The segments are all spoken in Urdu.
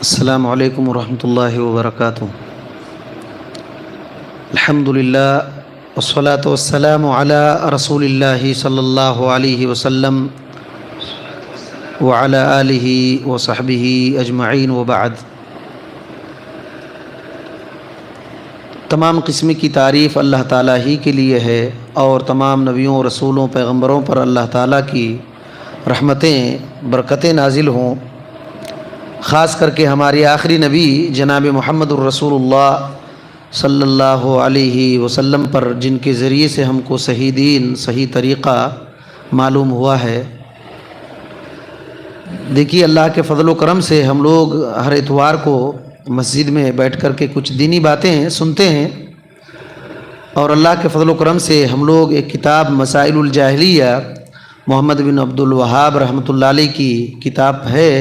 السلام علیکم ورحمۃ اللہ وبرکاتہ۔ الحمدللہ والصلاة والسلام علی رسول اللہ صلی اللہ علیہ وسلم وعلی آلہ وصحبہ اجمعین وبعد۔ تمام قسم کی تعریف اللہ تعالیٰ ہی کے لیے ہے، اور تمام نبیوں، رسولوں، پیغمبروں پر اللہ تعالیٰ کی رحمتیں برکتیں نازل ہوں۔ خاص کر کے ہمارے آخری نبی جناب محمد الرسول اللہ صلی اللہ علیہ وسلم پر، جن کے ذریعے سے ہم کو صحیح دین، صحیح طریقہ معلوم ہوا ہے۔ دیکھیے، اللہ کے فضل و کرم سے ہم لوگ ہر اتوار کو مسجد میں بیٹھ کر کے کچھ دینی باتیں سنتے ہیں، اور اللہ کے فضل و کرم سے ہم لوگ ایک کتاب مسائل الجاہلیہ محمد بن عبد الوہاب رحمۃ اللہ علیہ کی کتاب ہے،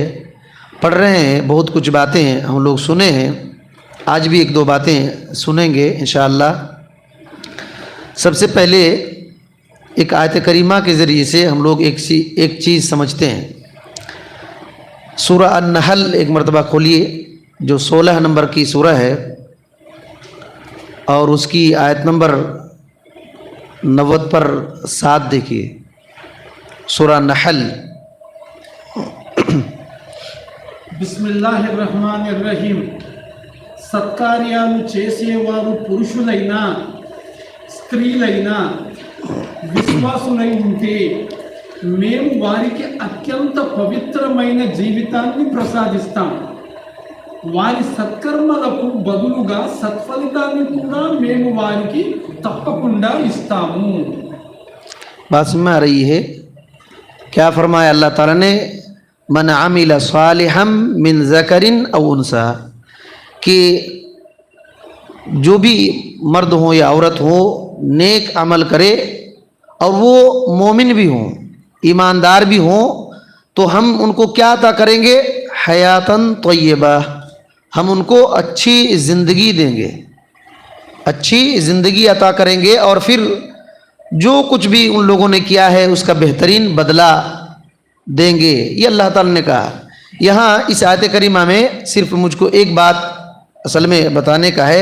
پڑھ رہے ہیں۔ بہت کچھ باتیں ہم لوگ سنے ہیں، آج بھی ایک دو باتیں سنیں گے انشاءاللہ۔ سب سے پہلے ایک آیت کریمہ کے ذریعے سے ہم لوگ ایک چیز سمجھتے ہیں۔ سورہ النحل ایک مرتبہ کھولیے، جو 16 نمبر کی سورہ ہے، اور اس کی آیت نمبر 90 پر 7 دیکھیے۔ سورہ النحل۔ బిస్మిల్లాహిర్రహ్మానిర్రహీం। సత్కార్యాలు చేసేవారు పురుషులైనా స్త్రీలైనా విశ్వాసులై ఉంటే మేము వారికి అత్యంత పవిత్రమైన జీవితాన్ని ప్రసాదిస్తాం। వారి సత్కర్మలకు బదులుగా సత్ఫలితాన్ని కూడా మేము వారికి తప్పకుండా ఇస్తాము۔ بات سمجھ میں آ رہی ہے؟ کیا فرمایا اللہ تعالیٰ نے؟ من عمل صالحا من ذکر او انثی، کہ جو بھی مرد ہوں یا عورت ہوں نیک عمل کرے، اور وہ مومن بھی ہوں، ایماندار بھی ہوں، تو ہم ان کو کیا عطا کریں گے؟ حیاتاً طیبہ، ہم ان کو اچھی زندگی دیں گے، اچھی زندگی عطا کریں گے، اور پھر جو کچھ بھی ان لوگوں نے کیا ہے اس کا بہترین بدلہ دیں گے۔ یہ اللہ تعالیٰ نے کہا۔ یہاں اس آیت کریمہ میں صرف مجھ کو ایک بات اصل میں بتانے کا ہے،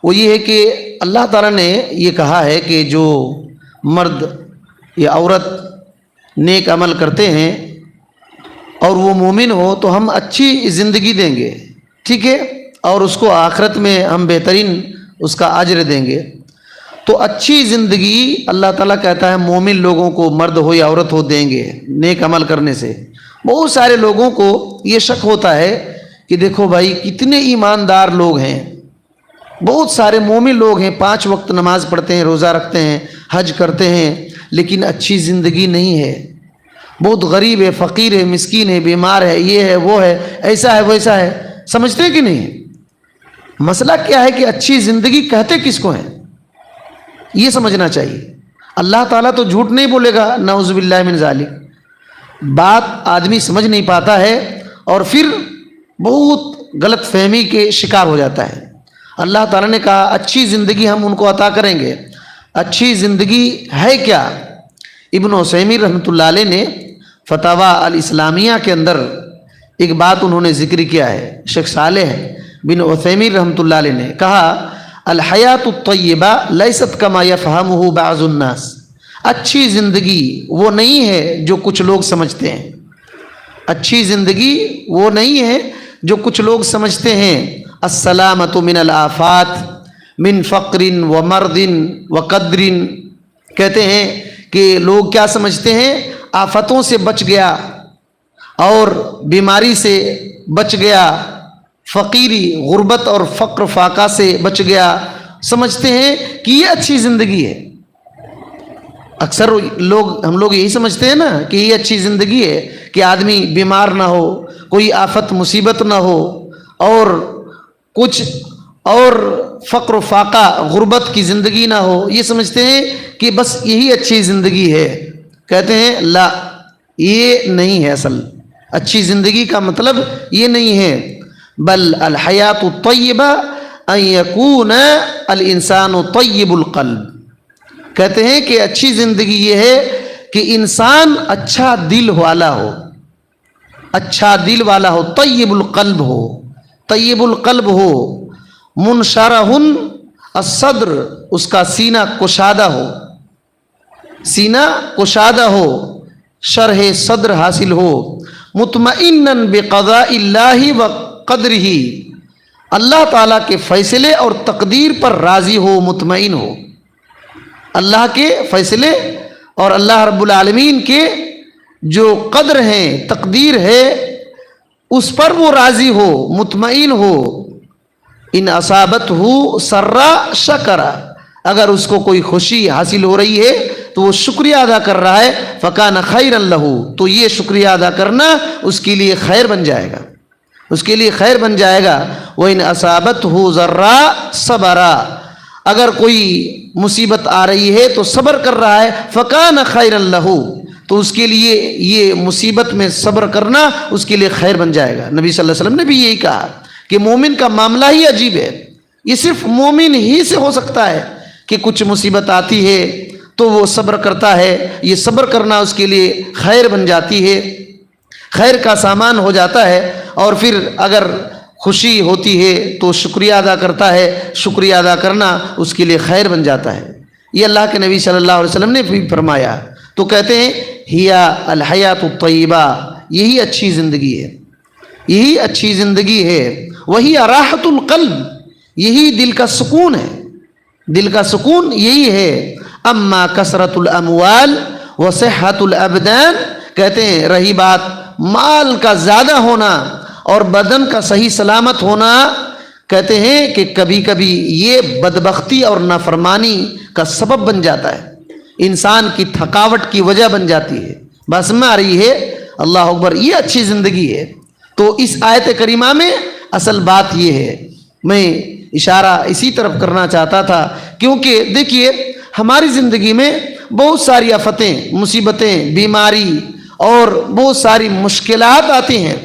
وہ یہ ہے کہ اللہ تعالیٰ نے یہ کہا ہے کہ جو مرد یا عورت نیک عمل کرتے ہیں اور وہ مومن ہو تو ہم اچھی زندگی دیں گے، ٹھیک ہے، اور اس کو آخرت میں ہم بہترین اس کا اجر دیں گے۔ تو اچھی زندگی اللہ تعالیٰ کہتا ہے مومن لوگوں کو، مرد ہو یا عورت ہو، دیں گے نیک عمل کرنے سے۔ بہت سارے لوگوں کو یہ شک ہوتا ہے کہ دیکھو بھائی کتنے ایماندار لوگ ہیں، بہت سارے مومن لوگ ہیں، 5 وقت نماز پڑھتے ہیں، روزہ رکھتے ہیں، حج کرتے ہیں، لیکن اچھی زندگی نہیں ہے، بہت غریب ہے، فقیر ہے، مسکین ہے، بیمار ہے، یہ ہے، وہ ہے، ایسا ہے، ویسا ہے۔ سمجھتے ہیں کہ نہیں؟ مسئلہ کیا ہے کہ اچھی زندگی کہتے کس کو ہیں، یہ سمجھنا چاہیے۔ اللہ تعالیٰ تو جھوٹ نہیں بولے گا، نعوذ باللہ من ذالک۔ بات آدمی سمجھ نہیں پاتا ہے اور پھر بہت غلط فہمی کے شکار ہو جاتا ہے۔ اللہ تعالیٰ نے کہا اچھی زندگی ہم ان کو عطا کریں گے۔ اچھی زندگی ہے کیا؟ ابن عثیمین رحمۃ اللہ علیہ نے فتاوی الاسلامیہ کے اندر ایک بات انہوں نے ذکر کیا ہے۔ شیخ صالح بن عثیمین رحمۃ اللہ علیہ نے کہا الحیات الطیبہ لیست کما یفہمہ بعض الناس، اچھی زندگی وہ نہیں ہے جو کچھ لوگ سمجھتے ہیں، اچھی زندگی وہ نہیں ہے جو کچھ لوگ سمجھتے ہیں۔ السلامۃ من الآفات من فقر و مرض و قدر، کہتے ہیں کہ لوگ کیا سمجھتے ہیں؟ آفتوں سے بچ گیا اور بیماری سے بچ گیا، فقیری، غربت اور فقر فاقہ سے بچ گیا، سمجھتے ہیں کہ یہ اچھی زندگی ہے۔ اکثر ہم لوگ یہی سمجھتے ہیں نا کہ یہ اچھی زندگی ہے کہ آدمی بیمار نہ ہو، کوئی آفت مصیبت نہ ہو، اور کچھ اور فقر و فاقہ غربت کی زندگی نہ ہو، یہ سمجھتے ہیں کہ بس یہی اچھی زندگی ہے۔ کہتے ہیں لا، یہ نہیں ہے، اصل اچھی زندگی کا مطلب یہ نہیں ہے، بل الحیات الطیبہ ان یکون الانسان طیب القلب، کہتے ہیں کہ اچھی زندگی یہ ہے کہ انسان اچھا دل والا ہو، اچھا دل والا ہو، طیب القلب ہو، طیب القلب ہو، منشرحن الصدر، اس کا سینہ کشادہ ہو، سینہ کشادہ ہو، شرح صدر حاصل ہو، مطمئنن بقضاء اللہ و قدرہ، اللہ تعالیٰ کے فیصلے اور تقدیر پر راضی ہو، مطمئن ہو، اللہ کے فیصلے اور اللہ رب العالمین کے جو قدر ہیں، تقدیر ہے، اس پر وہ راضی ہو، مطمئن ہو۔ ان اصابت ہو سرا شکرا، اگر اس کو کوئی خوشی حاصل ہو رہی ہے تو وہ شکریہ ادا کر رہا ہے، فکان خیرا لہ، تو یہ شکریہ ادا کرنا اس کے لیے خیر بن جائے گا، اس کے لیے خیر بن جائے گا۔ وَإِنْ أَصَابَتْهُ ضَرَّاء صَبَرَا، اگر کوئی مصیبت آ رہی ہے تو صبر کر رہا ہے، فَكَانَ خَيْرًا لَهُ، تو اس کے لیے یہ مصیبت میں صبر کرنا اس کے لیے خیر بن جائے گا۔ نبی صلی اللہ علیہ وسلم نے بھی یہی کہا کہ مومن کا معاملہ ہی عجیب ہے، یہ صرف مومن ہی سے ہو سکتا ہے کہ کچھ مصیبت آتی ہے تو وہ صبر کرتا ہے، یہ صبر کرنا اس کے لیے خیر بن جاتی ہے، خیر کا سامان ہو جاتا ہے، اور پھر اگر خوشی ہوتی ہے تو شکریہ ادا کرتا ہے، شکریہ ادا کرنا اس کے لیے خیر بن جاتا ہے۔ یہ اللہ کے نبی صلی اللہ علیہ وسلم نے بھی فرمایا۔ تو کہتے ہیں ہیا الحیات الطیبہ، یہی اچھی زندگی ہے، یہی اچھی زندگی ہے، وہی راحت القلب، یہی دل کا سکون ہے، دل کا سکون یہی ہے۔ اما کثرت الاموال وصحت الابدان، کہتے ہیں رہی بات مال کا زیادہ ہونا اور بدن کا صحیح سلامت ہونا، کہتے ہیں کہ کبھی کبھی یہ بدبختی اور نافرمانی کا سبب بن جاتا ہے، انسان کی تھکاوٹ کی وجہ بن جاتی ہے۔ بس میں آ رہی ہے، اللہ اکبر، یہ اچھی زندگی ہے۔ تو اس آیت کریمہ میں اصل بات یہ ہے، میں اشارہ اسی طرف کرنا چاہتا تھا، کیونکہ دیکھیے ہماری زندگی میں بہت ساری آفتیں، مصیبتیں، بیماری اور بہت ساری مشکلات آتی ہیں۔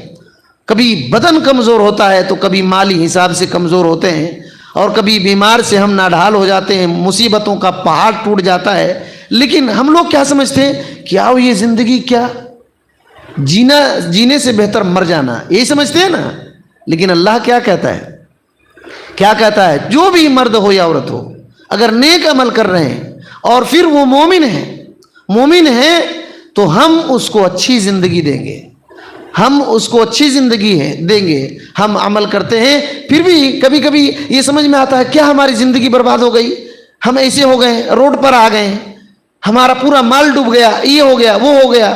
کبھی بدن کمزور ہوتا ہے تو کبھی مالی حساب سے کمزور ہوتے ہیں، اور کبھی بیمار سے ہم ناڈھال ہو جاتے ہیں، مصیبتوں کا پہاڑ ٹوٹ جاتا ہے۔ لیکن ہم لوگ کیا سمجھتے ہیں، کیا یہ زندگی، کیا جینے سے بہتر مر جانا، یہی سمجھتے ہیں نا۔ لیکن اللہ کیا کہتا ہے، کیا کہتا ہے، جو بھی مرد ہو یا عورت ہو، اگر نیک عمل کر رہے ہیں اور پھر وہ مومن ہیں تو ہم اس کو اچھی زندگی دیں گے، ہم اس کو اچھی زندگی دیں گے۔ ہم عمل کرتے ہیں، پھر بھی کبھی کبھی یہ سمجھ میں آتا ہے کیا ہماری زندگی برباد ہو گئی، ہم ایسے ہو گئے، روڈ پر آ گئے، ہمارا پورا مال ڈوب گیا، یہ ہو گیا، وہ ہو گیا،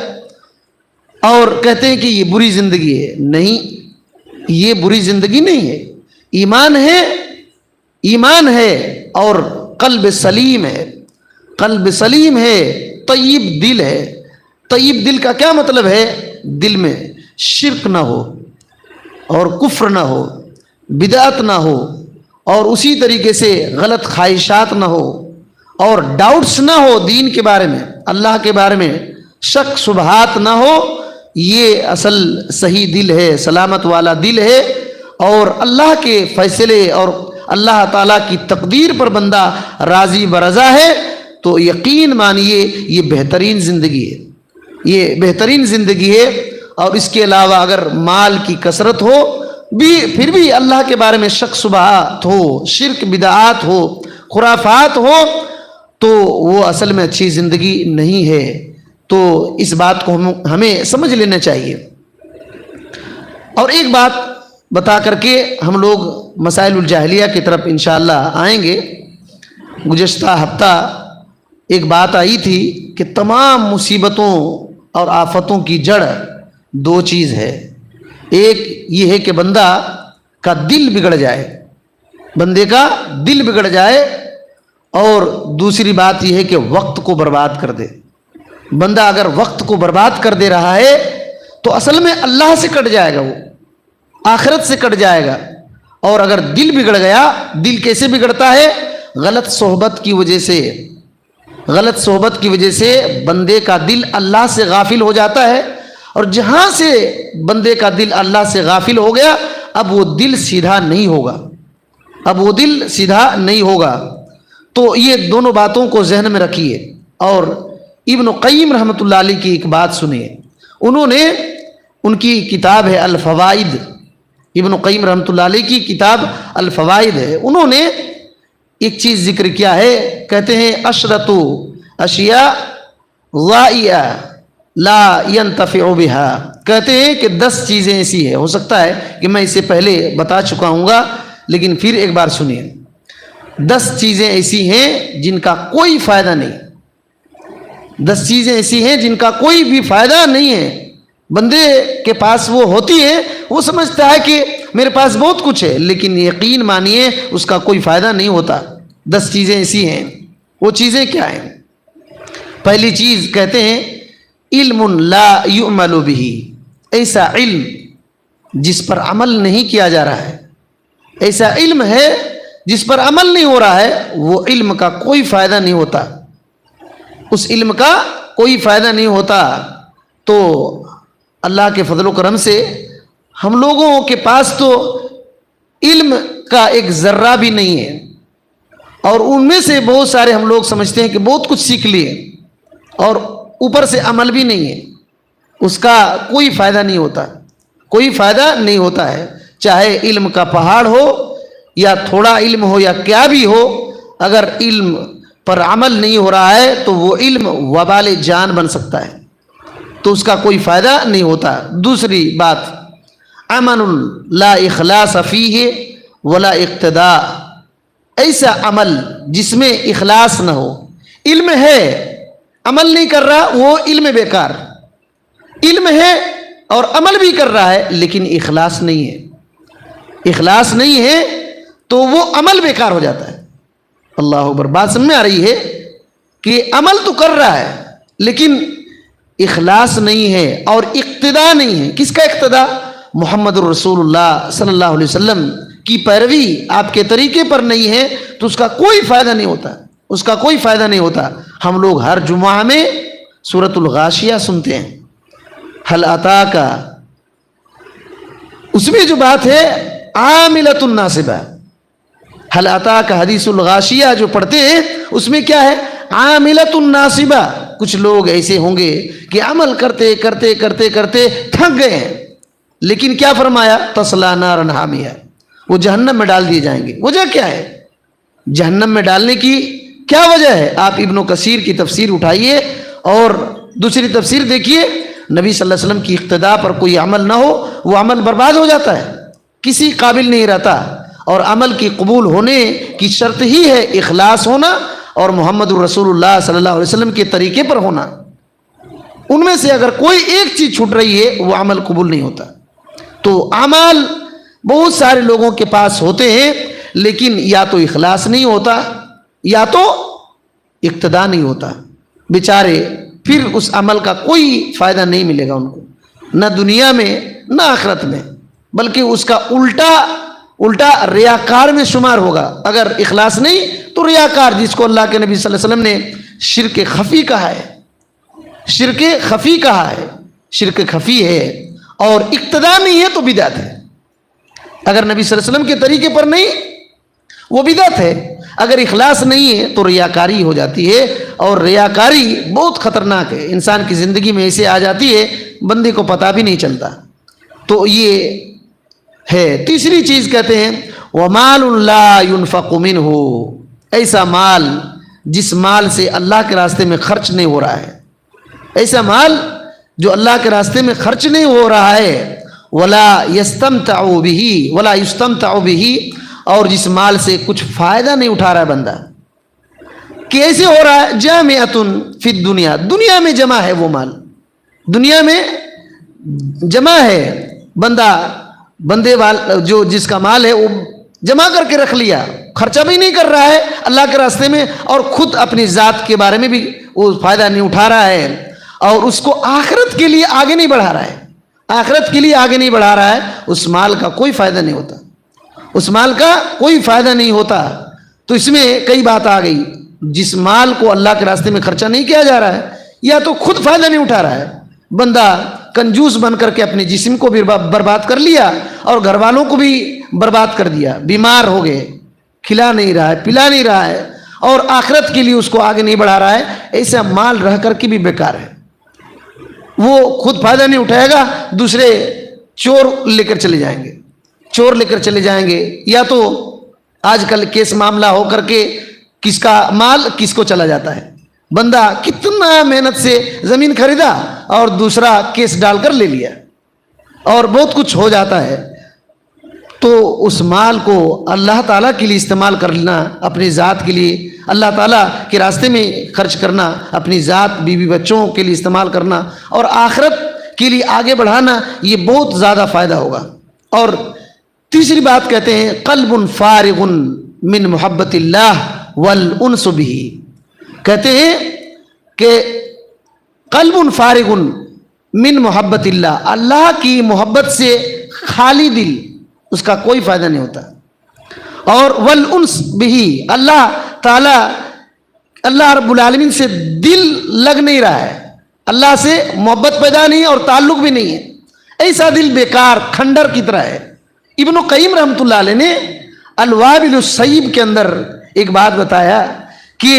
اور کہتے ہیں کہ یہ بری زندگی ہے۔ نہیں، یہ بری زندگی نہیں ہے، ایمان ہے اور قلب سلیم ہے، قلب سلیم ہے، طیب دل ہے۔ طیب دل کا کیا مطلب ہے، دل میں شرک نہ ہو اور کفر نہ ہو، بدعت نہ ہو، اور اسی طریقے سے غلط خواہشات نہ ہو، اور ڈاؤٹس نہ ہو دین کے بارے میں، اللہ کے بارے میں شک شبہات نہ ہو۔ یہ اصل صحیح دل ہے، سلامت والا دل ہے، اور اللہ کے فیصلے اور اللہ تعالیٰ کی تقدیر پر بندہ راضی برضا ہے، تو یقین مانیے یہ بہترین زندگی ہے، یہ بہترین زندگی ہے۔ اور اس کے علاوہ اگر مال کی کثرت ہو بھی، پھر بھی اللہ کے بارے میں شک شبہات ہو، شرک بدعات ہو، خرافات ہو، تو وہ اصل میں اچھی زندگی نہیں ہے۔ تو اس بات کو ہمیں سمجھ لینا چاہیے۔ اور ایک بات بتا کر کے ہم لوگ مسائل الجاہلیہ کی طرف انشاءاللہ آئیں گے۔ گزشتہ ہفتہ ایک بات آئی تھی کہ تمام مصیبتوں اور آفتوں کی جڑ دو چیز ہے، ایک یہ ہے کہ بندہ کا دل بگڑ جائے، بندے کا دل بگڑ جائے، اور دوسری بات یہ ہے کہ وقت کو برباد کر دے۔ بندہ اگر وقت کو برباد کر دے رہا ہے تو اصل میں اللہ سے کٹ جائے گا، وہ آخرت سے کٹ جائے گا۔ اور اگر دل بگڑ گیا، دل کیسے بگڑتا ہے، غلط صحبت کی وجہ سے، غلط صحبت کی وجہ سے بندے کا دل اللہ سے غافل ہو جاتا ہے، اور جہاں سے بندے کا دل اللہ سے غافل ہو گیا، اب وہ دل سیدھا نہیں ہوگا، اب وہ دل سیدھا نہیں ہوگا۔ تو یہ دونوں باتوں کو ذہن میں رکھیے۔ اور ابن قیم رحمۃ اللہ علیہ کی ایک بات سنیے، انہوں نے، ان کی کتاب ہے الفوائد، ابن قیم رحمۃ اللہ علیہ کی کتاب الفوائد ہے، انہوں نے ایک چیز ذکر کیا ہے، کہتے ہیں عشرۃ اشیاء ضائعہ لا ينتفع بها، کہتے ہیں کہ 10 چیزیں ایسی ہیں، ہو سکتا ہے کہ میں اسے پہلے بتا چکا ہوں گا لیکن پھر ایک بار سنیے، 10 چیزیں ایسی ہیں جن کا کوئی فائدہ نہیں، 10 چیزیں ایسی ہیں جن کا کوئی بھی فائدہ نہیں ہے، بندے کے پاس وہ ہوتی ہے، وہ سمجھتا ہے کہ میرے پاس بہت کچھ ہے، لیکن یقین مانیے اس کا کوئی فائدہ نہیں ہوتا۔ 10 چیزیں ایسی ہیں، وہ چیزیں کیا ہیں؟ پہلی چیز کہتے ہیں علم لا یعمل بہ، ایسا علم جس پر عمل نہیں کیا جا رہا ہے، ایسا علم ہے جس پر عمل نہیں ہو رہا ہے، وہ علم کا کوئی فائدہ نہیں ہوتا، اس علم کا کوئی فائدہ نہیں ہوتا۔ تو اللہ کے فضل و کرم سے ہم لوگوں کے پاس تو علم کا ایک ذرہ بھی نہیں ہے، اور ان میں سے بہت سارے ہم لوگ سمجھتے ہیں کہ بہت کچھ سیکھ لیے اور اوپر سے عمل بھی نہیں ہے، اس کا کوئی فائدہ نہیں ہوتا، کوئی فائدہ نہیں ہوتا ہے، چاہے علم کا پہاڑ ہو یا تھوڑا علم ہو یا کیا بھی ہو، اگر علم پر عمل نہیں ہو رہا ہے تو وہ علم وبال جان بن سکتا ہے، تو اس کا کوئی فائدہ نہیں ہوتا۔ دوسری بات عمل لا اخلاص فیہ ولا اقتداء، ایسا عمل جس میں اخلاص نہ ہو، علم ہے عمل نہیں کر رہا، وہ علم بیکار، علم ہے اور عمل بھی کر رہا ہے لیکن اخلاص نہیں ہے، اخلاص نہیں ہے تو وہ عمل بیکار ہو جاتا ہے۔ اللہ اکبر، بات سمجھ میں آ رہی ہے کہ عمل تو کر رہا ہے لیکن اخلاص نہیں ہے اور اقتداء نہیں ہے۔ کس کا اقتداء؟ محمد الرسول اللہ صلی اللہ علیہ وسلم کی پیروی آپ کے طریقے پر نہیں ہے تو اس کا کوئی فائدہ نہیں ہوتا، اس کا کوئی فائدہ نہیں ہوتا۔ ہم لوگ ہر جمعہ میں سورۃ الغاشیہ سنتے ہیں، حل اتاک، اس میں جو بات ہے عاملۃ ناصبہ، حل اتاک حدیث الغاشیہ جو پڑھتے ہیں اس میں کیا ہے؟ عاملۃ ناصبہ، کچھ لوگ ایسے ہوں گے کہ عمل کرتے کرتے کرتے کرتے تھک گئے ہیں، لیکن کیا فرمایا؟ تصلی نارا حامیہ، وہ جہنم میں ڈال دیے جائیں گے۔ وجہ کیا ہے جہنم میں ڈالنے کی؟ کیا وجہ ہے؟ آپ ابن کثیر کی تفسیر اٹھائیے اور دوسری تفسیر دیکھیے، نبی صلی اللہ علیہ وسلم کی اقتداء پر کوئی عمل نہ ہو وہ عمل برباد ہو جاتا ہے، کسی قابل نہیں رہتا، اور عمل کی قبول ہونے کی شرط ہی ہے اخلاص ہونا اور محمد الرسول اللہ صلی اللہ علیہ وسلم کے طریقے پر ہونا۔ ان میں سے اگر کوئی ایک چیز چھوٹ رہی ہے وہ عمل قبول نہیں ہوتا۔ تو اعمال بہت سارے لوگوں کے پاس ہوتے ہیں لیکن یا تو اخلاص نہیں ہوتا یا تو اقتداء نہیں ہوتا، بیچارے پھر اس عمل کا کوئی فائدہ نہیں ملے گا ان کو، نہ دنیا میں نہ آخرت میں، بلکہ اس کا الٹا ریاکار میں شمار ہوگا۔ اگر اخلاص نہیں تو ریاکار، جس کو اللہ کے نبی صلی اللہ علیہ وسلم نے شرک خفی کہا ہے، شرک خفی کہا ہے، شرک خفی ہے، اور اقتداء نہیں ہے تو بدعت ہے۔ اگر نبی صلی اللہ علیہ وسلم کے طریقے پر نہیں وہ بدعت ہے، اگر اخلاص نہیں ہے تو ریاکاری ہو جاتی ہے، اور ریاکاری بہت خطرناک ہے، انسان کی زندگی میں ایسے آ جاتی ہے بندے کو پتہ بھی نہیں چلتا۔ تو یہ ہے تیسری چیز، کہتے ہیں وَمَالٌ لَا يُنْفَقُ مِنْهُ، ایسا مال جس مال سے اللہ کے راستے میں خرچ نہیں ہو رہا ہے، ایسا مال جو اللہ کے راستے میں خرچ نہیں ہو رہا ہے، وَلَا يَسْتَمْتَعُ بِهِ وَلَا يُسْتَمْتَعُ بِهِ، اور جس مال سے کچھ فائدہ نہیں اٹھا رہا ہے بندہ، کیسے ہو رہا ہے؟ جامعۃ فی الدنیا، دنیا میں جمع ہے وہ مال، دنیا میں جمع ہے، بندے والا جو جس کا مال ہے وہ جمع کر کے رکھ لیا، خرچہ بھی نہیں کر رہا ہے اللہ کے راستے میں، اور خود اپنی ذات کے بارے میں بھی وہ فائدہ نہیں اٹھا رہا ہے، اور اس کو آخرت کے لیے آگے نہیں بڑھا رہا ہے، آخرت کے لیے آگے نہیں بڑھا رہا ہے، اس مال کا کوئی فائدہ نہیں ہوتا، اس مال کا کوئی فائدہ نہیں ہوتا۔ تو اس میں کئی بات آ گئی، جس مال کو اللہ کے راستے میں خرچہ نہیں کیا جا رہا ہے، یا تو خود فائدہ نہیں اٹھا رہا ہے، بندہ کنجوس بن کر کے اپنے جسم کو بھی برباد کر لیا اور گھر والوں کو بھی برباد کر دیا، بیمار ہو گئے، کھلا نہیں رہا ہے، پلا نہیں رہا ہے، اور آخرت کے لیے اس کو آگے نہیں بڑھا رہا ہے، ایسا مال رہ کر کے بھی بیکار ہے، وہ خود فائدہ نہیں اٹھائے گا، دوسرے چور لے کر چلے جائیں گے، چور لے کر چلے جائیں گے، یا تو آج کل کیس معاملہ ہو کر کے کس کا مال کس کو چلا جاتا ہے، بندہ کتنا محنت سے زمین خریدا اور دوسرا کیس ڈال کر لے لیا، اور بہت کچھ ہو جاتا ہے۔ تو اس مال کو اللہ تعالیٰ کے لیے استعمال کرنا، اپنی ذات کے لیے اللہ تعالیٰ کے راستے میں خرچ کرنا، اپنی ذات بیوی بچوں کے لیے استعمال کرنا اور آخرت کے لیے آگے بڑھانا، یہ بہت زیادہ فائدہ ہوگا۔ اور تیسری بات کہتے ہیں قلب فارغ من محبت اللہ والانس بہ، کہتے ہیں کہ قلب فارغ من محبت اللہ، اللہ کی محبت سے خالی دل، اس کا کوئی فائدہ نہیں ہوتا، اور والانس بہ، اللہ تعالی اللہ رب العالمین سے دل لگ نہیں رہا ہے، اللہ سے محبت پیدا نہیں ہے اور تعلق بھی نہیں ہے، ایسا دل بیکار کھنڈر کی طرح ہے۔ ابن قیم رحمۃ اللہ علیہ نے الوابل الصیب کے اندر ایک بات بتایا کہ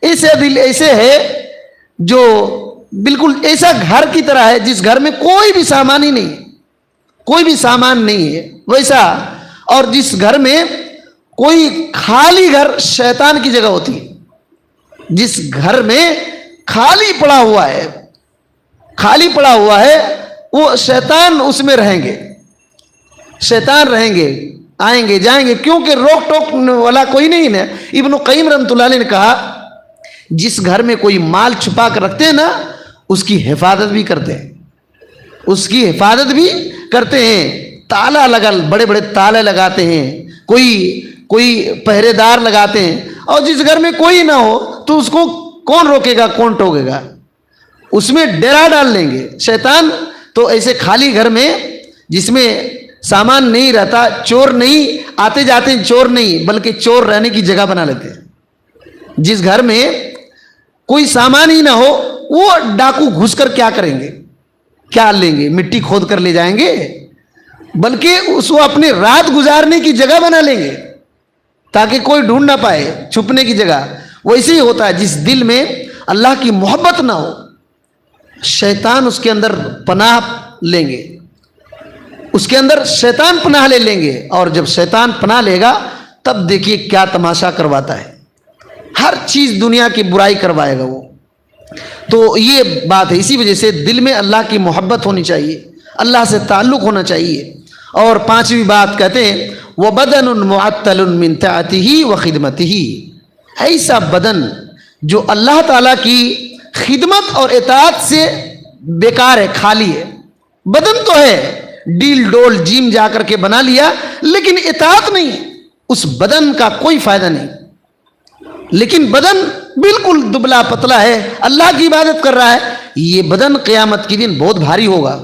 ایسے دل ایسے ہے جو بالکل ایسا گھر کی طرح ہے جس گھر میں کوئی بھی سامان ہی نہیں، کوئی بھی سامان نہیں ہے ویسا، اور جس گھر میں کوئی خالی گھر شیطان کی جگہ ہوتی ہے، جس گھر میں خالی پڑا ہوا ہے، خالی پڑا ہوا ہے، وہ شیطان اس میں رہیں گے، شیطان رہیں گے، آئیں گے جائیں گے، کیونکہ روک ٹوک والا کوئی نہیں ہے۔ ابن قیم رحمۃ اللہ علیہ نے کہا جس گھر میں کوئی مال چھپا کر رکھتے ہیں نا، اس کی حفاظت بھی کرتے ہیں، اس کی حفاظت بھی کرتے ہیں، تالا لگا، بڑے بڑے تالے لگاتے ہیں، کوئی پہرے دار لگاتے ہیں، اور جس گھر میں کوئی نہ ہو تو اس کو کون روکے گا، کون ٹوکے گا، اس میں ڈیرا ڈال لیں گے شیطان۔ تو ایسے خالی گھر میں جس میں سامان نہیں رہتا، چور نہیں آتے جاتے، چور نہیں بلکہ چور رہنے کی جگہ بنا لیتے ہیں، جس گھر میں کوئی سامان ہی نہ ہو وہ ڈاکو گھس کر کیا کریں گے، کیا لیں گے، مٹی کھود کر لے جائیں گے، بلکہ اس کو اپنے رات گزارنے کی جگہ بنا لیں گے تاکہ کوئی ڈھونڈ نہ پائے چھپنے کی جگہ۔ ویسے ہی ہوتا ہے جس دل میں اللہ کی محبت نہ ہو، شیطان اس کے اندر پناہ لیں گے، اس کے اندر شیطان پناہ لے لیں گے، اور جب شیطان پناہ لے گا تب دیکھیے کیا تماشا کرواتا ہے، ہر چیز دنیا کی برائی کروائے گا وہ۔ تو یہ بات ہے، اسی وجہ سے دل میں اللہ کی محبت ہونی چاہیے، اللہ سے تعلق ہونا چاہیے۔ اور پانچویں بات کہتے ہیں وَبَدَنٌ مُعَطَّلٌ مِّن طَاعَتِهِ وَخِدْمَتِهِ، ایسا بدن جو اللہ تعالیٰ کی خدمت اور اطاعت سے بیکار ہے، خالی ہے۔ بدن تو ہے، ڈیل ڈول جیم جا کر کے بنا لیا، لیکن اطاعت نہیں ہے، اس بدن کا کوئی فائدہ نہیں۔ لیکن بدن بالکل دبلا پتلا ہے، اللہ کی عبادت کر رہا ہے، یہ بدن قیامت کے دن بہت بھاری ہوگا۔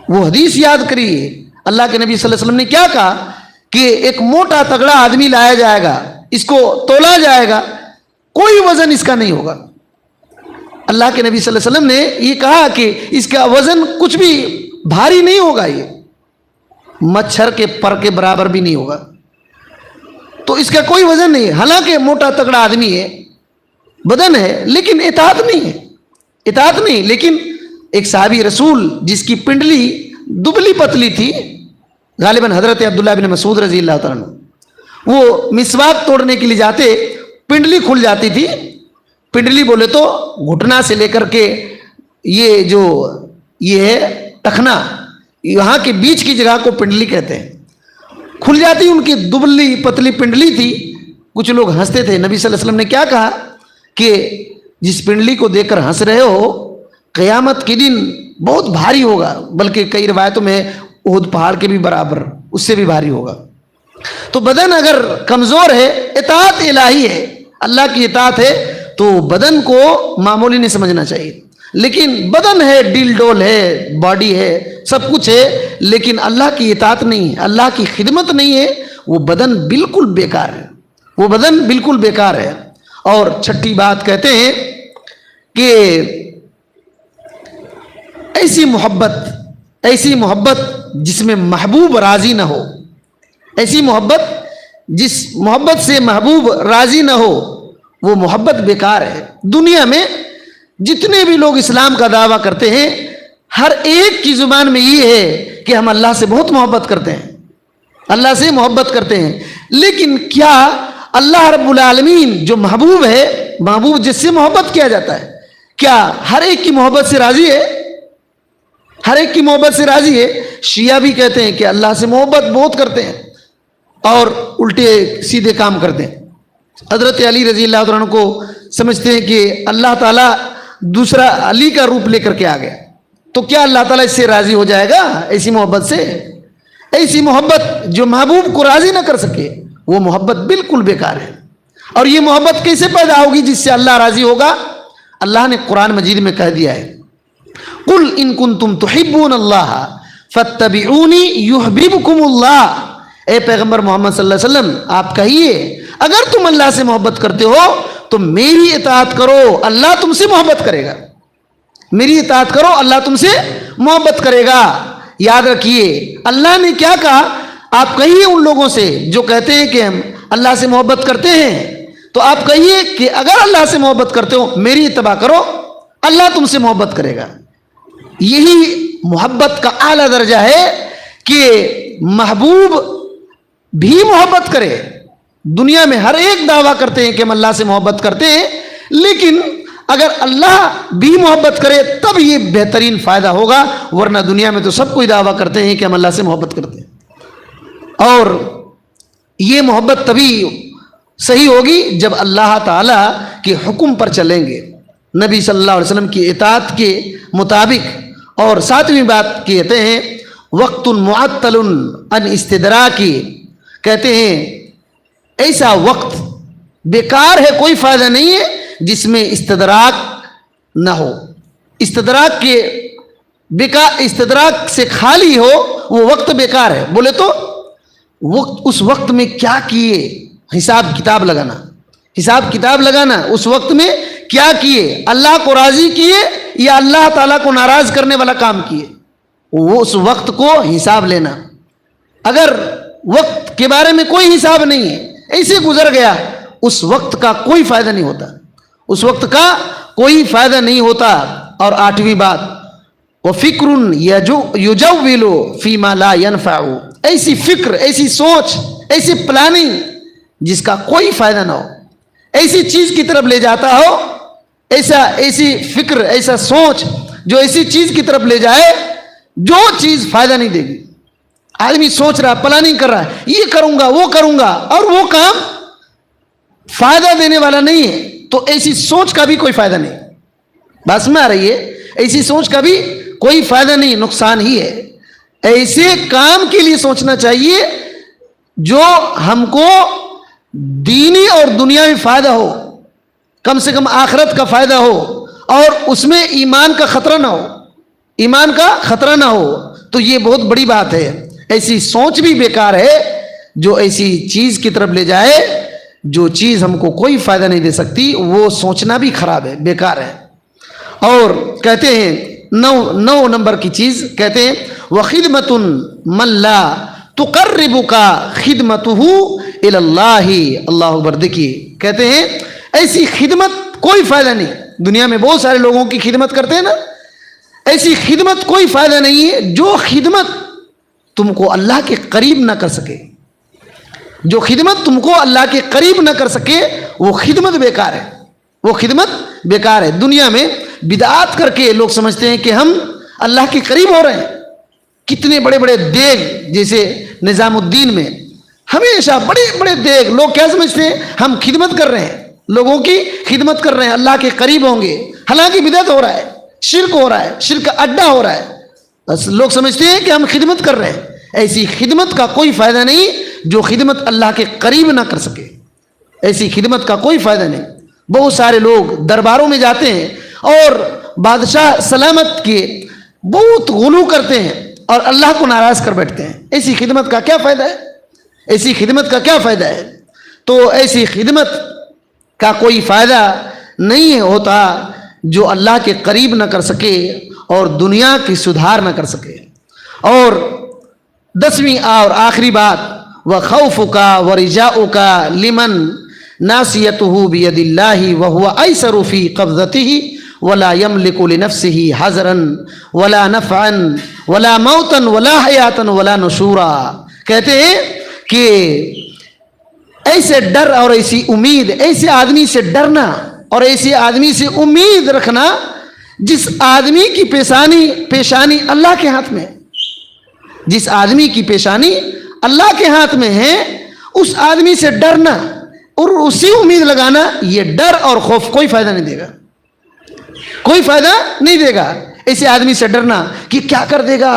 وہ حدیث یاد کریے، اللہ کے نبی صلی اللہ علیہ وسلم نے کیا کہا کہ ایک موٹا تگڑا آدمی لایا جائے گا، اس کو تولا جائے گا، کوئی وزن اس کا نہیں ہوگا۔ اللہ کے نبی صلی اللہ علیہ وسلم نے یہ کہا کہ اس کا وزن کچھ بھی بھاری نہیں ہوگا، یہ مچھر کے پر کے برابر بھی نہیں ہوگا، تو اس کا کوئی وزن نہیں ہے۔ حالانکہ موٹا تگڑا آدمی ہے، بدن ہے، لیکن اطاعت نہیں ہے، اطاعت نہیں۔ لیکن ایک صحابی رسول جس کی پنڈلی دبلی پتلی تھی، غالباً حضرت عبداللہ بن مسعود رضی اللہ تعالیٰ عنہ، وہ مسواک توڑنے کے لیے جاتے، پنڈلی کھل جاتی تھی۔ پنڈلی بولے تو گھٹنا سے لے کر کے یہ ہے ٹخنا، یہاں کے بیچ کی جگہ کو پنڈلی کہتے ہیں، کھل جاتی، ان کی دبلی پتلی پنڈلی تھی۔ کچھ لوگ ہنستے تھے، نبی صلی اللہ علیہ وسلم نے کیا کہا کہ جس پنڈلی کو دیکھ کر ہنس رہے ہو، قیامت کے دن بہت بھاری ہوگا، بلکہ کئی روایتوں میں احد پہاڑ کے بھی برابر، اس سے بھی بھاری ہوگا۔ تو بدن اگر کمزور ہے، اطاعت الہی ہے، اللہ کی اطاعت ہے، تو بدن کو معمولی نہیں سمجھنا چاہیے۔ لیکن بدن ہے، ڈیل ڈول ہے، باڈی ہے، سب کچھ ہے، لیکن اللہ کی اطاعت نہیں ہے، اللہ کی خدمت نہیں ہے، وہ بدن بالکل بیکار ہے، وہ بدن بالکل بیکار ہے۔ اور چھٹی بات کہتے ہیں کہ ایسی محبت جس میں محبوب راضی نہ ہو، ایسی محبت جس محبت سے محبوب راضی نہ ہو، وہ محبت بیکار ہے۔ دنیا میں جتنے بھی لوگ اسلام کا دعویٰ کرتے ہیں، ہر ایک کی زبان میں یہ ہے کہ ہم اللہ سے بہت محبت کرتے ہیں، اللہ سے محبت کرتے ہیں. لیکن کیا اللہ رب العالمین جو محبوب ہے، محبوب جس سے محبت کیا جاتا ہے، کیا ہر ایک کی محبت سے راضی ہے؟ ہر ایک کی محبت سے راضی ہے؟ شیعہ بھی کہتے ہیں کہ اللہ سے محبت بہت کرتے ہیں اور الٹے سیدھے کام کرتے ہیں. حضرت علی رضی اللہ عنہ کو سمجھتے ہیں کہ اللہ تعالیٰ دوسرا علی کا روپ لے کر کے آ گیا، تو کیا اللہ تعالیٰ اس سے راضی ہو جائے گا؟ ایسی محبت سے، ایسی محبت جو محبوب کو راضی نہ کر سکے، وہ محبت بالکل بیکار ہے. اور یہ محبت کیسے پیدا ہوگی جس سے اللہ راضی ہوگا؟ اللہ نے قرآن مجید میں کہہ دیا ہے، قل ان کنتم تحبون اللہ فاتبعونی یحببکم اللہ. اے پیغمبر محمد صلی اللہ علیہ وسلم آپ کہیے اگر تم اللہ سے محبت کرتے ہو تو میری اطاعت کرو، اللہ تم سے محبت کرے گا. میری اطاعت کرو، اللہ تم سے محبت کرے گا. یاد رکھیے اللہ نے کیا کہا؟ آپ کہیے ان لوگوں سے جو کہتے ہیں کہ ہم اللہ سے محبت کرتے ہیں، تو آپ کہیے کہ اگر اللہ سے محبت کرتے ہو میری اتباع کرو، اللہ تم سے محبت کرے گا. یہی محبت کا اعلیٰ درجہ ہے کہ محبوب بھی محبت کرے. دنیا میں ہر ایک دعویٰ کرتے ہیں کہ ہم اللہ سے محبت کرتے ہیں، لیکن اگر اللہ بھی محبت کرے تب یہ بہترین فائدہ ہوگا، ورنہ دنیا میں تو سب کوئی دعویٰ کرتے ہیں کہ ہم اللہ سے محبت کرتے ہیں. اور یہ محبت تبھی صحیح ہوگی جب اللہ تعالیٰ کے حکم پر چلیں گے، نبی صلی اللہ علیہ وسلم کی اطاعت کے مطابق. اور ساتویں بات کہتے ہیں وقت معطل عن استدراکی، کہتے ہیں ایسا وقت بیکار ہے، کوئی فائدہ نہیں ہے جس میں استدراک نہ ہو. استدراک کے استدراک سے خالی ہو وہ وقت بیکار ہے. بولے تو اس وقت میں کیا کیے؟ حساب کتاب لگانا، حساب کتاب لگانا. اس وقت میں کیا کیے؟ اللہ کو راضی کیے یا اللہ تعالیٰ کو ناراض کرنے والا کام کیے؟ وہ اس وقت کو حساب لینا. اگر وقت کے بارے میں کوئی حساب نہیں ہے، ایسے گزر گیا، اس وقت کا کوئی فائدہ نہیں ہوتا، اس وقت کا کوئی فائدہ نہیں ہوتا. اور آٹھویں بات وَفِكْرٌ يُجَوِّلُ فِي مَا لَا يَنْفَعُ، ایسی فکر، ایسی سوچ، ایسی پلاننگ جس کا کوئی فائدہ نہ ہو، ایسی چیز کی طرف لے جاتا ہو، ایسی فکر، ایسا سوچ جو ایسی چیز کی طرف لے جائے جو چیز فائدہ نہیں دے گی. آدمی سوچ رہا، پلاننگ کر رہا ہے، یہ کروں گا وہ کروں گا، اور وہ کام فائدہ دینے والا نہیں ہے، تو ایسی سوچ کا بھی کوئی فائدہ نہیں. بات میں آ رہی ہے؟ ایسی سوچ کا بھی کوئی فائدہ نہیں، نقصان ہی ہے. ایسے کام کے لیے سوچنا چاہیے جو ہم کو دینی اور دنیاوی فائدہ ہو، کم سے کم آخرت کا فائدہ ہو، اور اس میں ایمان کا خطرہ نہ ہو، ایمان کا خطرہ نہ ہو. تو یہ بہت بڑی بات ہے. ایسی سوچ بھی بیکار ہے جو ایسی چیز کی طرف لے جائے جو چیز ہم کو کوئی فائدہ نہیں دے سکتی، وہ سوچنا بھی خراب ہے، بیکار ہے. اور کہتے ہیں نو نمبر کی چیز کہتے ہیں وَخِدْمَةٌ مَنْ لَا تُقَرِّبُكَ خِدْمَتُهُ إِلَى اللَّهِ. اللہ اکبر. دیکھیے کہتے ہیں ایسی خدمت کوئی فائدہ نہیں. دنیا میں بہت سارے لوگوں کی خدمت کرتے ہیں نا، ایسی خدمت کوئی فائدہ نہیں ہے جو خدمت تم کو اللہ کے قریب نہ کر سکے. جو خدمت تم کو اللہ کے قریب نہ کر سکے وہ خدمت بیکار ہے، وہ خدمت بیکار ہے. دنیا میں بدعات کر کے لوگ سمجھتے ہیں کہ ہم اللہ کے قریب ہو رہے ہیں. کتنے بڑے بڑے دیگ، جیسے نظام الدین میں ہمیشہ بڑے بڑے دیگ، لوگ کیا سمجھتے ہیں ہم خدمت کر رہے ہیں، لوگوں کی خدمت کر رہے ہیں، اللہ کے قریب ہوں گے. حالانکہ بدعت ہو رہا ہے، شرک ہو رہا ہے، شرک کا اڈا ہو رہا ہے، بس لوگ سمجھتے ہیں کہ ہم خدمت کر رہے ہیں. ایسی خدمت کا کوئی فائدہ نہیں جو خدمت اللہ کے قریب نہ کر سکے. ایسی خدمت کا کوئی فائدہ نہیں. بہت سارے لوگ درباروں میں جاتے ہیں اور بادشاہ سلامت کے بہت غلو کرتے ہیں اور اللہ کو ناراض کر بیٹھتے ہیں. ایسی خدمت کا کیا فائدہ ہے؟ ایسی خدمت کا کیا فائدہ ہے؟ تو ایسی خدمت کا کوئی فائدہ نہیں ہوتا جو اللہ کے قریب نہ کر سکے اور دنیا کی سدھار نہ کر سکے. اور 10ویں اور آخری بات وَخَوْفُكَ وَرِجَاؤُكَ لِمَنْ نَاسِيَتُهُ بِيَدِ اللَّهِ وَهُوَ أَيْسَرُ فِي قَبْضَتِهِ وَلَا يَمْلِكُ لِنَفْسِهِ حَذْرًا وَلَا نَفْعًا وَلَا مَوْتًا وَلَا حَيَاةً وَلَا نُشُورًا. کہتے ہیں کہ ایسے ڈر اور ایسی امید، ایسے آدمی سے ڈرنا اور ایسے آدمی سے امید رکھنا جس آدمی کی پیشانی اللہ کے ہاتھ میں ہے، جس آدمی کی پیشانی اللہ کے ہاتھ میں ہے، اس آدمی سے ڈرنا اور اسی امید لگانا، یہ ڈر اور خوف کوئی فائدہ نہیں دے گا، کوئی فائدہ نہیں دے گا۔ ایسے آدمی سے ڈرنا کہ کیا کر دے گا،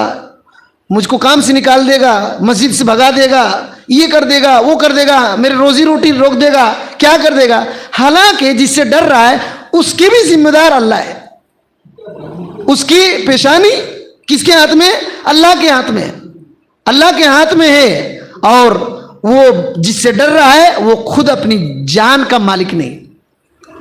مجھ کو کام سے نکال دے گا، مسجد سے بھگا دے گا، یہ کر دے گا، وہ کر دے گا، میرے روزی روٹی روک دے گا، کیا کر دے گا، حالانکہ جس سے ڈر رہا ہے اس کی بھی ذمہ دار اللہ ہے، اس کی پیشانی کس کے ہاتھ میں؟ اللہ کے ہاتھ میں، اللہ کے ہاتھ میں ہے، اور وہ جس سے ڈر رہا ہے وہ خود اپنی جان کا مالک نہیں،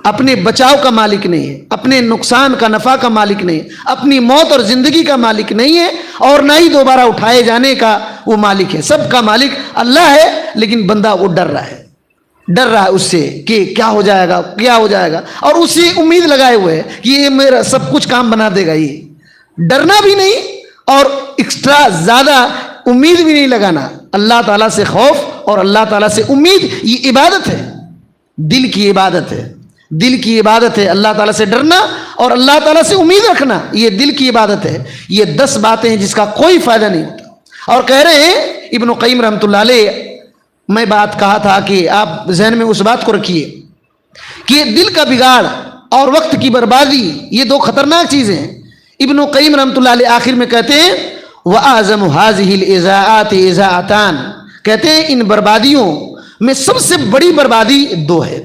اپنے بچاؤ کا مالک نہیں ہے، اپنے نقصان کا نفع کا مالک نہیں، اپنی موت اور زندگی کا مالک نہیں ہے، اور نہ ہی دوبارہ اٹھائے جانے کا وہ مالک ہے۔ سب کا مالک اللہ ہے، لیکن بندہ وہ ڈر رہا ہے اس سے کہ کیا ہو جائے گا، کیا ہو جائے گا، اور اسی امید لگائے ہوئے ہے کہ یہ میرا سب کچھ کام بنا دے گا۔ یہ ڈرنا بھی نہیں اور ایکسٹرا زیادہ امید بھی نہیں لگانا۔ اللہ تعالیٰ سے خوف اور اللہ تعالیٰ سے امید، یہ عبادت ہے، دل کی عبادت ہے، دل کی عبادت ہے۔ اللہ تعالیٰ سے ڈرنا اور اللہ تعالیٰ سے امید رکھنا، یہ دل کی عبادت ہے۔ یہ 10 باتیں ہیں جس کا کوئی فائدہ نہیں ہوتا۔ اور کہہ رہے ہیں ابن قیم رحمۃ اللہ علیہ، میں بات کہا تھا کہ آپ ذہن میں اس بات کو رکھیے کہ دل کا بگاڑ اور وقت کی بربادی یہ 2 خطرناک چیزیں ہیں۔ ابن قیم رحمۃ اللہ علیہ آخر میں کہتے ہیں وَأَعْظَمُ هَذِهِ الْإِضَاعَاتِ إِضَاعَتَانِ، کہتے ہیں ان بربادیوں میں سب سے بڑی بربادی 2 ہے۔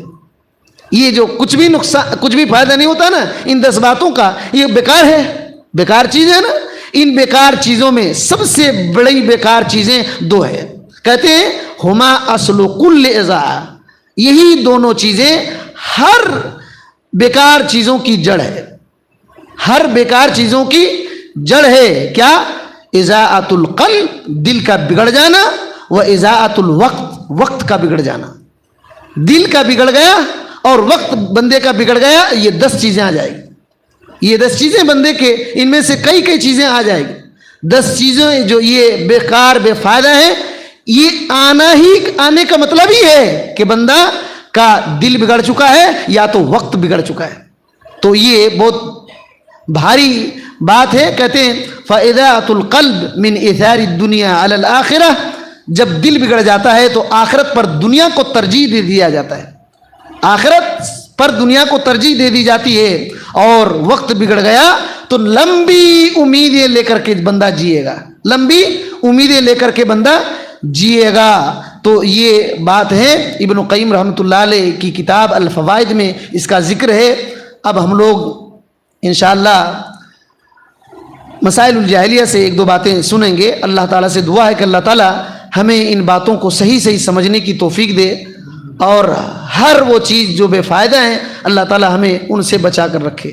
یہ جو کچھ بھی نقصان، کچھ بھی فائدہ نہیں ہوتا نا ان 10 باتوں کا، یہ بیکار ہے، بیکار چیز ہے نا۔ ان بیکار چیزوں میں سب سے بڑی بیکار چیزیں 2 ہے۔ کہتے ہیں ہما اصل کل اضاعہ، یہی دونوں چیزیں ہر بیکار چیزوں کی جڑ ہے، ہر بیکار چیزوں کی جڑ ہے۔ کیا؟ اضاعت القلب، دل کا بگڑ جانا، و اضاعت الوقت، وقت کا بگڑ جانا۔ دل کا بگڑ گیا اور وقت بندے کا بگڑ گیا، یہ 10 چیزیں آ جائیں گی، یہ 10 چیزیں بندے کے، ان میں سے کئی چیزیں آ جائیں گی۔ 10 چیزیں جو یہ بیکار بے فائدہ ہیں، یہ آنے کا مطلب ہی ہے کہ بندہ کا دل بگڑ چکا ہے یا تو وقت بگڑ چکا ہے۔ تو یہ بہت بھاری بات ہے۔ کہتے ہیں فَإِذَاعَةُ الْقَلْبِ مِنْ إِثَارِ الدُّنْيَا عَلَى الْآخِرَةِ، جب دل بگڑ جاتا ہے تو آخرت پر دنیا کو ترجیح دے دیا جاتا ہے، آخرت پر دنیا کو ترجیح دے دی جاتی ہے، اور وقت بگڑ گیا تو لمبی امیدیں لے کر کے بندہ جیے گا، لمبی امیدیں لے کر کے بندہ جیے گا۔ تو یہ بات ہے ابن قیم رحمۃ اللہ علیہ کی کتاب الفوائد میں اس کا ذکر ہے۔ اب ہم لوگ انشاءاللہ مسائل الجاہلیہ سے 1-2 باتیں سنیں گے۔ اللہ تعالیٰ سے دعا ہے کہ اللہ تعالیٰ ہمیں ان باتوں کو صحیح سمجھنے کی توفیق دے، اور ہر وہ چیز جو بے فائدہ ہیں اللہ تعالیٰ ہمیں ان سے بچا کر رکھے۔